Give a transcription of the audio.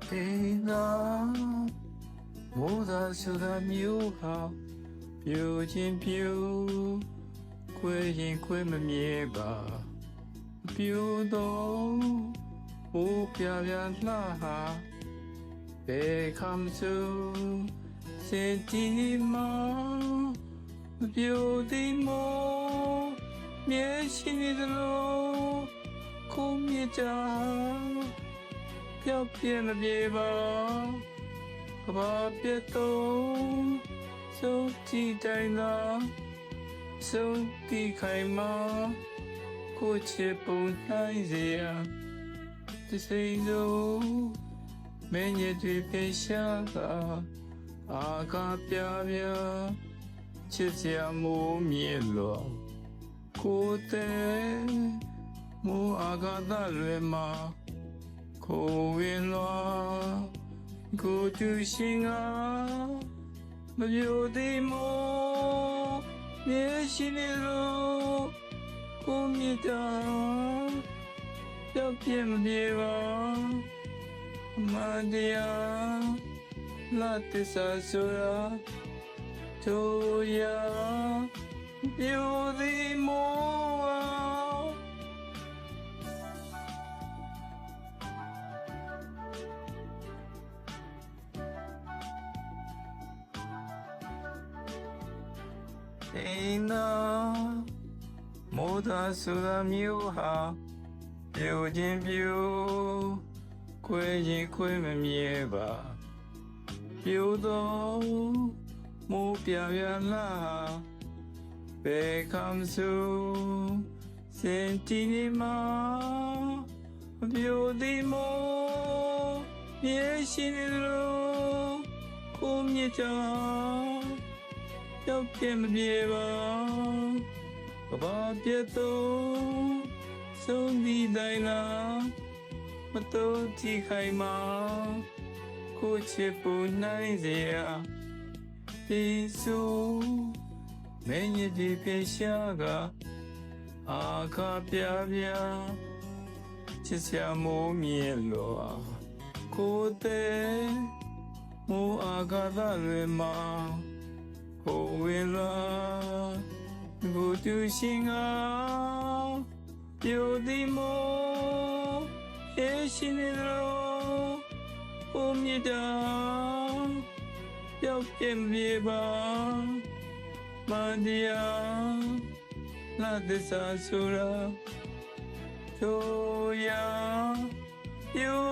ဒေနာမိုးသာဆိုတာမျိုးဟာပြိုခြင်းပြိုခွေရင်ခွေမမြဲပါပြိုတော့ဘိုးပြပြလှဟာဘယ်ခမ်းစုစင်တီမာမပြိုသည်မောမြဲရှိနေသလိုကိုမြကြပြောက်ပြဲမပြေပါကဘာပြတ်တော့စိုးကြည့်တိုင်းသာစိုးတီခိုင်မာကိုချစ်ပုံနိုင်စေရတစိမ့်လို့မင်းရဲ့တွေ့ပြရှာတာအာကပြပြချစ်စရာမိုးမြေလောကိုတဲ့မိုးအာကသလွယ်မှာကိုဝင်လာကိုတူရှင်ကမပြောသေးမို့မြေရှိနေလို့ကိုမြတ်တာပြောပြမပြေပါမတရားလာတစ္ဆာဆိုရာတို့ရပြောသေးမို့ဒေနာမိုးသာဆိုတာမျိုးဟာပြိုခြင်းပြိုခွေရင်ခွေမမြဲပါပြိုတော့မိုးပြပြလာဘယ်ခမ်းစုစင်တီနီမာပြိုသည်မိုးမြေရှိနေလို့ကိုမြကြပြောက်ပြဲမပြေပါကဘာပြတ်တော့ဆုံးဒီတိုင်းလားမတော်ကြည့်ခိုင်မာကိုချစ်ပူနိုင်စေရဒီဆိုမင်းရဲ့ဒီပြရှာကအာခပြပြချစ်စရာမိုးမြေလောကိုတဲ့မိုးအာကသာလွယ်မှာကိုဝင်လာကိုတူရှင်ကပြိုသည်မို့ရှိနေလို့ကိုမြတ်တာပြောက်ပြင်းပြေပါမတရားလာသစ္စာဆိုရာတို့ရပြို